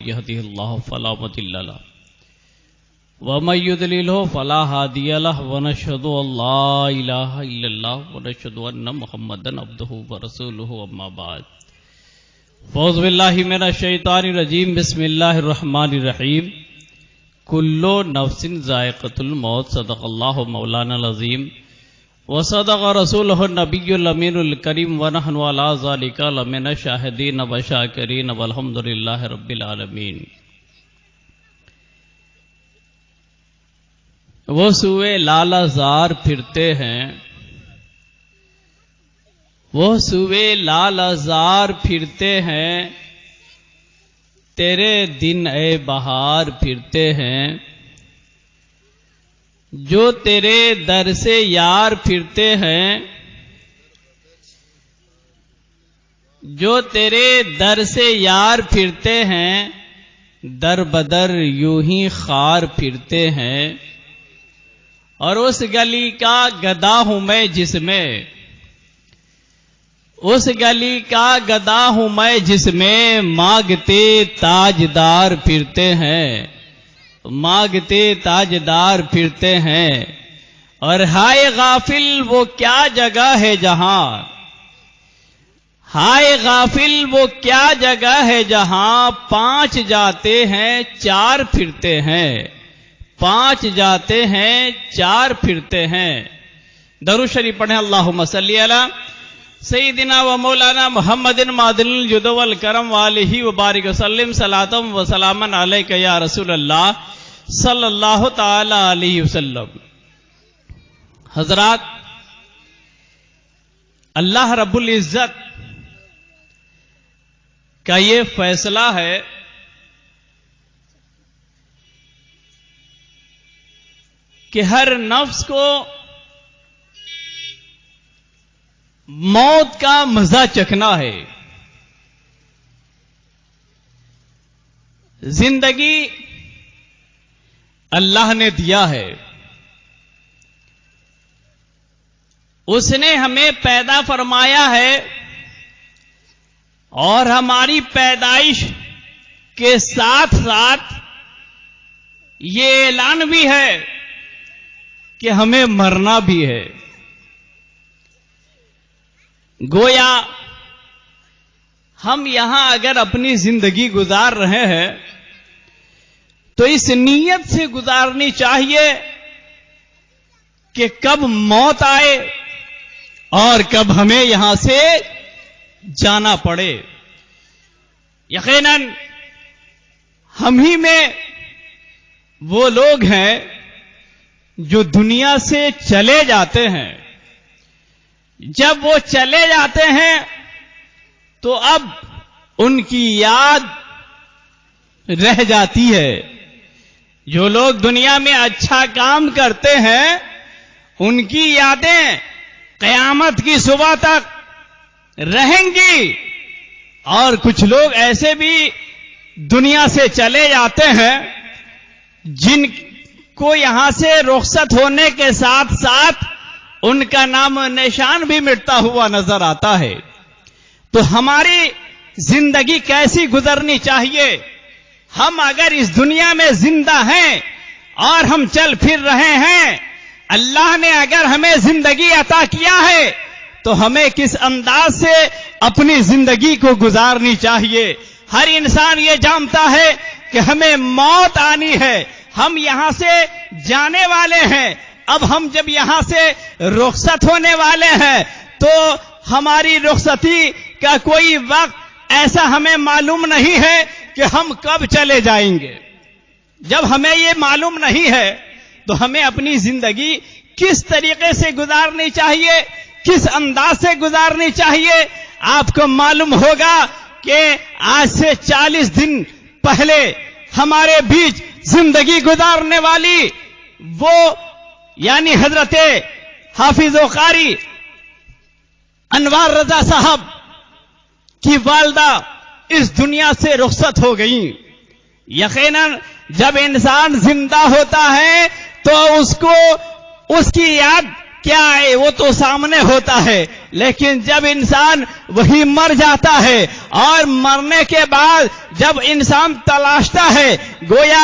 يهده الله فلا مضل له ومن يضلل فلا هادي له ونشهد أن لا إله إلا الله ونشهد أن محمدا عبده ورسوله أما بعد فاعوذ بالله من الشيطان الرجيم بسم الله الرحمن الرحيم كل نفس ذائقة الموت صدق الله مولانا العظيم وصدق رسوله النبي الأمين الكريم ونحن على ذلك لمن الشاهدين والشاكرين والحمد لله رب العالمين. وہ سوئے لالا زار پھرتے ہیں، وہ سوئے لالا زار پھرتے ہیں، تیرے دن اے بہار پھرتے ہیں، جو تیرے در سے یار پھرتے ہیں، جو تیرے در سے یار پھرتے ہیں، در بدر یوں ہی خار پھرتے ہیں. اور اس گلی کا گدا ہوں میں جس میں، اس گلی کا گدا ہوں میں جس میں مانگتے تاجدار پھرتے ہیں، مانگتے تاجدار پھرتے ہیں. اور ہائے غافل وہ کیا جگہ ہے جہاں، ہائے غافل وہ کیا جگہ ہے جہاں 5 جاتے ہیں 4 پھرتے ہیں، 5 جاتے ہیں 4 پھرتے ہیں. درود شریف پڑھیں. اللہم صلی علی سیدنا و مولانا محمد معدن الجود والکرم والہ وبارک وسلم صلاۃ و سلاما علیک یا رسول اللہ صلی اللہ تعالی علیہ وسلم. حضرات، اللہ رب العزت کا یہ فیصلہ ہے کہ ہر نفس کو موت کا مزہ چکھنا ہے. زندگی اللہ نے دیا ہے، اس نے ہمیں پیدا فرمایا ہے، اور ہماری پیدائش کے ساتھ ساتھ یہ اعلان بھی ہے کہ ہمیں مرنا بھی ہے. گویا ہم یہاں اگر اپنی زندگی گزار رہے ہیں تو اس نیت سے گزارنی چاہیے کہ کب موت آئے اور کب ہمیں یہاں سے جانا پڑے. یقیناً ہم ہی میں وہ لوگ ہیں جو دنیا سے چلے جاتے ہیں. جب وہ چلے جاتے ہیں تو اب ان کی یاد رہ جاتی ہے. جو لوگ دنیا میں اچھا کام کرتے ہیں ان کی یادیں قیامت کی صبح تک رہیں گی، اور کچھ لوگ ایسے بھی دنیا سے چلے جاتے ہیں جن کو یہاں سے رخصت ہونے کے ساتھ ساتھ ان کا نام و نشان بھی مٹتا ہوا نظر آتا ہے. تو ہماری زندگی کیسی گزرنی چاہیے؟ ہم اگر اس دنیا میں زندہ ہیں اور ہم چل پھر رہے ہیں، اللہ نے اگر ہمیں زندگی عطا کیا ہے تو ہمیں کس انداز سے اپنی زندگی کو گزارنی چاہیے. ہر انسان یہ جانتا ہے کہ ہمیں موت آنی ہے، ہم یہاں سے جانے والے ہیں. اب ہم جب یہاں سے رخصت ہونے والے ہیں تو ہماری رخصتی کا کوئی وقت ایسا ہمیں معلوم نہیں ہے کہ ہم کب چلے جائیں گے. جب ہمیں یہ معلوم نہیں ہے تو ہمیں اپنی زندگی کس طریقے سے گزارنی چاہیے، کس انداز سے گزارنی چاہیے. آپ کو معلوم ہوگا کہ آج سے 40 دن پہلے ہمارے بیچ زندگی گزارنے والی وہ یعنی حضرت حافظ و قاری انوار رضا صاحب کی والدہ اس دنیا سے رخصت ہو گئیں. یقیناً جب انسان زندہ ہوتا ہے تو اس کو اس کی یاد کیا ہے وہ تو سامنے ہوتا ہے، لیکن جب انسان وہی مر جاتا ہے اور مرنے کے بعد جب انسان تلاشتا ہے، گویا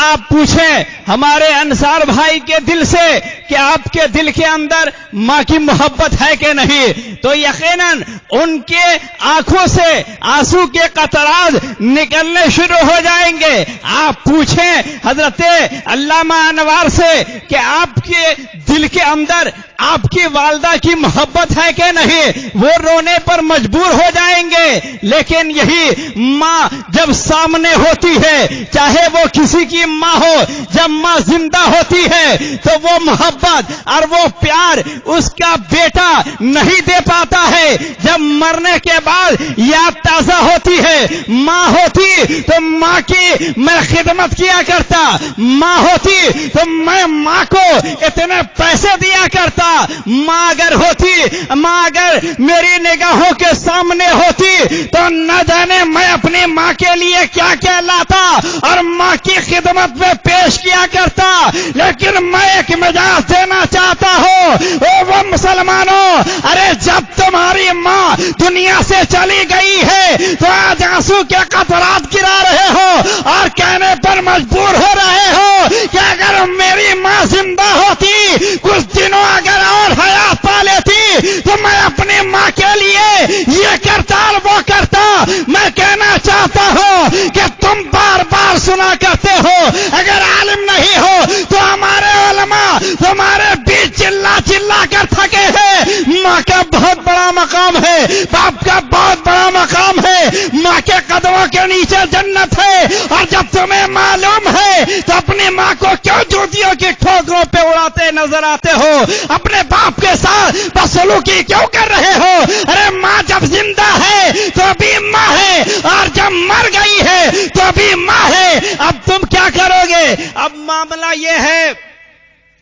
آپ پوچھیں ہمارے انصار بھائی کے دل سے کہ آپ کے دل کے اندر ماں کی محبت ہے کہ نہیں، تو یقیناً ان کے آنکھوں سے آنسو کے قطرات نکلنے شروع ہو جائیں گے۔ آپ پوچھیں حضرت علامہ انوار سے کہ آپ کے دل کے اندر آپ کی والدہ کی محبت ہے کہ نہیں، وہ رونے پر مجبور ہو جائیں گے۔ لیکن یہی ماں جب سامنے ہوتی ہے، چاہے وہ کسی کی ماں ہو، جب ماں زندہ ہوتی ہے تو وہ محبت اور وہ پیار اس کا بیٹا نہیں دے پاتا ہے۔ جب مرنے کے بعد یاد تازہ ہوتی ہے، ماں ہوتی تو ماں کی میں خدمت کیا کرتا، ماں ہوتی تو میں ماں کو اتنے پیسے دیا کرتا، ماں اگر ہوتی، ماں اگر میری نگاہوں کے سامنے ہوتی تو نہ جانے میں اپنی ماں کے لیے کیا کیا لاتا اور ماں کی خدمت میں پیش کیا کرتا۔ لیکن میں ایک مجاز دینا چاہتا ہوں وہ مسلمانوں، ارے جب تمہاری ماں دنیا سے چلی گئی ہے تو آج آنسو کے قطرات گرا رہے ہو اور کہنے پر مجبور ہو رہے ہو کہ اگر میری ماں زندہ ہوتی، کچھ دنوں اگر اور حیات پا لیتی تو میں اپنی ماں کے لیے یہ کرتا اور وہ کرتا۔ میں کہنا چاہتا ہوں کہ تم بار بار سنا کرتے ہو، اگر عالم نہیں ہو تو ہمارے علماء تمہارے بیچ چلا چلا کر تھکے ہیں۔ ماں کا بہت بڑا مقام ہے، باپ کا بہت بڑا مقام ہے، ماں کے قدموں کے نیچے جنت ہے، اور جب تمہیں معلوم ہے تو اپنی ماں کو کیوں جوتیوں کی ٹھوکروں پہ اڑاتے نظر آتے ہو؟ اپنے باپ کے ساتھ بدسلوکی کیوں کر رہے ہو؟ ارے ماں جب زندہ ہے تو بھی ماں ہے، اور جب مر گئی ہے تو بھی ماں ہے۔ اب تم کیا کرو گے؟ اب معاملہ یہ ہے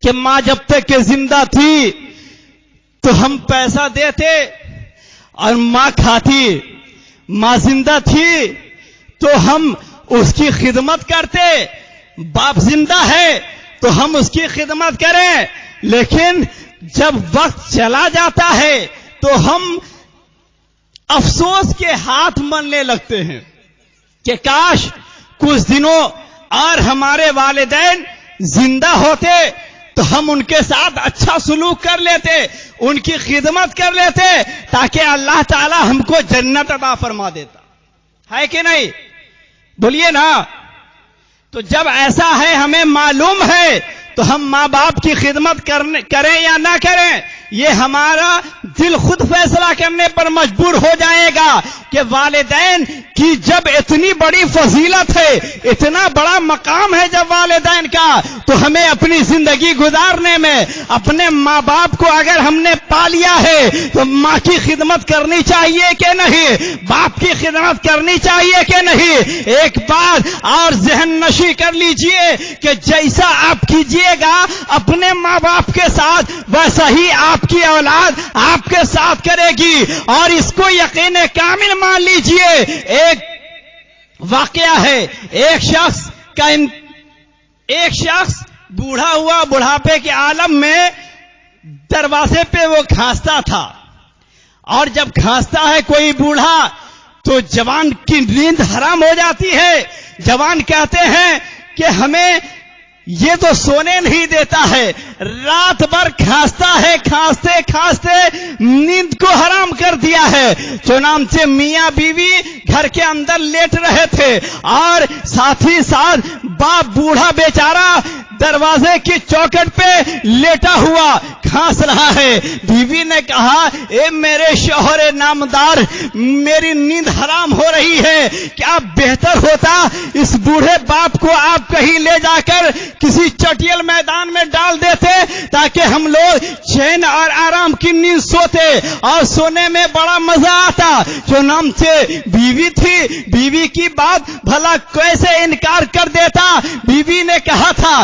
کہ ماں جب تک کہ زندہ تھی تو ہم پیسہ دیتے اور ماں کھاتی، ماں زندہ تھی تو ہم اس کی خدمت کرتے، باپ زندہ ہے تو ہم اس کی خدمت کریں، لیکن جب وقت چلا جاتا ہے تو ہم افسوس کے ہاتھ ملنے لگتے ہیں کہ کاش کچھ دنوں اور ہمارے والدین زندہ ہوتے تو ہم ان کے ساتھ اچھا سلوک کر لیتے، ان کی خدمت کر لیتے، تاکہ اللہ تعالی ہم کو جنت عطا فرما دیتا ہے کہ نہیں؟ بولیے نا۔ تو جب ایسا ہے، ہمیں معلوم ہے تو ہم ماں باپ کی خدمت کریں یا نہ کریں، یہ ہمارا دل خود فیصلہ کرنے پر مجبور ہو جائے گا کہ والدین کی جب اتنی بڑی فضیلت ہے، اتنا بڑا مقام ہے جب والدین کا، تو ہمیں اپنی زندگی گزارنے میں اپنے ماں باپ کو اگر ہم نے پا لیا ہے تو ماں کی خدمت کرنی چاہیے کہ نہیں، باپ کی خدمت کرنی چاہیے کہ نہیں۔ ایک بات اور ذہن نشی کر لیجئے کہ جیسا آپ کیجئے گا اپنے ماں باپ کے ساتھ، ویسا ہی آپ کی اولاد آپ کے ساتھ کرے گی، اور اس کو یقین کامل مان لیجئے۔ ایک واقعہ ہے، ایک شخص بوڑھا ہوا، بڑھاپے کے عالم میں دروازے پہ وہ کھانستا تھا، اور جب کھانستا ہے کوئی بوڑھا تو جوان کی نیند حرام ہو جاتی ہے۔ جوان کہتے ہیں کہ ہمیں یہ تو سونے نہیں دیتا ہے، رات بھر کھانستا ہے، کھانستے کھانستے نیند کو حرام کر دیا ہے۔ چنانچہ میاں بیوی گھر کے اندر لیٹ رہے تھے، اور ساتھ ہی ساتھ باپ بوڑھا بیچارہ دروازے کی چوکٹ پہ لیٹا ہوا کھانس رہا ہے۔ بیوی نے کہا، اے میرے شوہر نامدار، میری نیند حرام ہو رہی ہے، کیا بہتر ہوتا اس بوڑھے باپ کو آپ کہیں لے جا کر کسی چٹیل میدان میں ڈال دیتے تاکہ ہم لوگ چین اور آرام کی نیند سوتے اور سونے میں بڑا مزہ آتا۔ چنانچہ بیوی تھی، بیوی کی بات بھلا کیسے انکار کر دیتا۔ بیوی نے کہا تھا،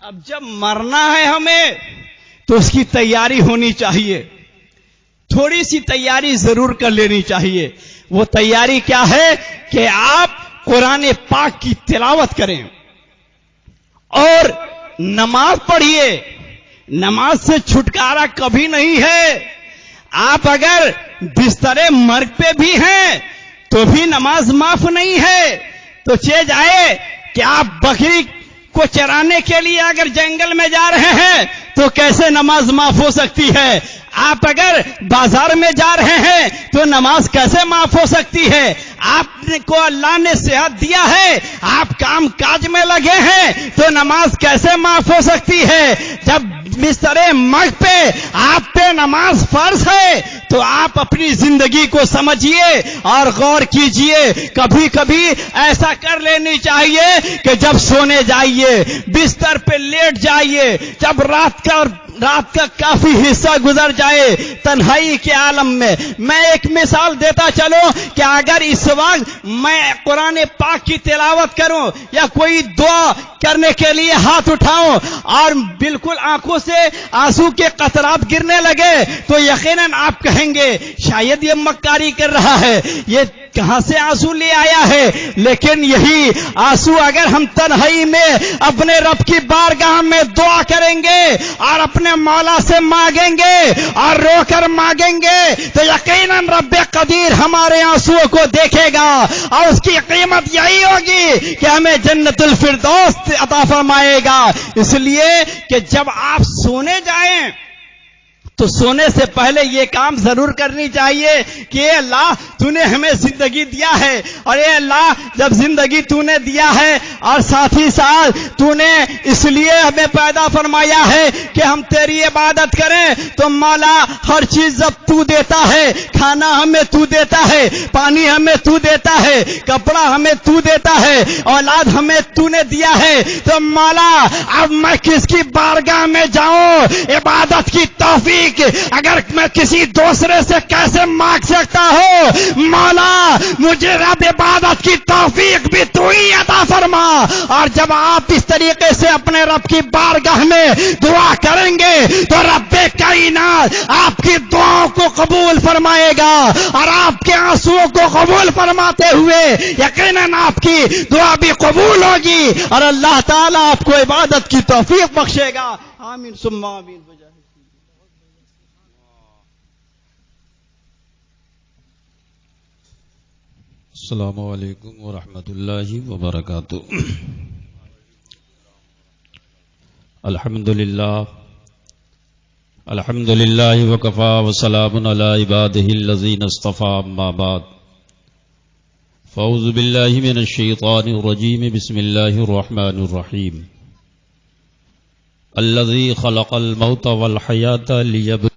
اب جب مرنا ہے ہمیں تو اس کی تیاری ہونی چاہیے، تھوڑی سی تیاری ضرور کر لینی چاہیے۔ وہ تیاری کیا ہے کہ آپ قرآن پاک کی تلاوت کریں اور نماز پڑھیے۔ نماز سے چھٹکارا کبھی نہیں ہے۔ آپ اگر بستر مرگ پہ بھی ہیں تو بھی نماز معاف نہیں ہے۔ تو جائے کہ آپ بکری کو چرانے کے لیے اگر جنگل میں جا رہے ہیں تو کیسے نماز معاف ہو سکتی ہے؟ آپ اگر بازار میں جا رہے ہیں تو نماز کیسے معاف ہو سکتی ہے؟ آپ کو اللہ نے صحت دیا ہے، آپ کام کاج میں لگے ہیں تو نماز کیسے معاف ہو سکتی ہے؟ جب بستر مرگ پہ آپ پہ نماز فرض ہے تو آپ اپنی زندگی کو سمجھیے اور غور کیجئے۔ کبھی کبھی ایسا کر لینی چاہیے کہ جب سونے جائیے بستر پہ لیٹ جائیے، جب رات کا کافی حصہ گزر جائے تنہائی کے عالم میں ایک مثال دیتا چلوں کہ اگر اس وقت میں قرآن پاک کی تلاوت کروں یا کوئی دعا کرنے کے لیے ہاتھ اٹھاؤں اور بالکل آنکھوں سے آنسو کے قطرات گرنے لگے تو یقیناً آپ کہیں گے شاید یہ مکاری کر رہا ہے، یہ کہاں سے آنسو لے آیا ہے؟ لیکن یہی آنسو اگر ہم تنہائی میں اپنے رب کی بارگاہ میں دعا کریں گے اور اپنے مولا سے مانگیں گے اور رو کر مانگیں گے تو یقیناً رب قدیر ہمارے آنسوؤں کو دیکھے گا اور اس کی قیمت یہی ہوگی کہ ہمیں جنت الفردوس عطا فرمائے گا۔ اس لیے کہ جب آپ سونے جائیں تو سونے سے پہلے یہ کام ضرور کرنی چاہیے کہ اے اللہ تو نے ہمیں زندگی دیا ہے، اور اے اللہ جب زندگی تو نے دیا ہے اور ساتھ ہی ساتھ تو نے اس لیے ہمیں پیدا فرمایا ہے کہ ہم تیری عبادت کریں، تو مولا ہر چیز جب تو دیتا ہے، کھانا ہمیں تو دیتا ہے، پانی ہمیں تو دیتا ہے، کپڑا ہمیں تو دیتا ہے، اولاد ہمیں تو نے دیا ہے، تو مولا اب میں کس کی بارگاہ میں جاؤں؟ عبادت کی توفیق اگر میں کسی دوسرے سے کیسے مانگ سکتا ہوں؟ مولا مجھے رب عبادت کی توفیق بھی تو ہی عطا فرما۔ اور جب آپ اس طریقے سے اپنے رب کی بارگاہ میں دعا کریں گے تو رب کائنات آپ کی دعاؤں کو قبول فرمائے گا اور آپ کے آنسوؤں کو قبول فرماتے ہوئے یقیناً آپ کی دعا بھی قبول ہوگی اور اللہ تعالیٰ آپ کو عبادت کی توفیق بخشے گا۔ آمین ثم آمین۔ السلام علیکم ورحمۃ اللہ وبرکاتہ۔ الحمدللہ وکفا وسلام علی عبادہ الذین اصطفى، اما بعد فاعوذ باللہ من الشیطان الرجیم، بسم اللہ الرحمن الرحیم۔ الذی خلق الموت والحیاة لیبلوکم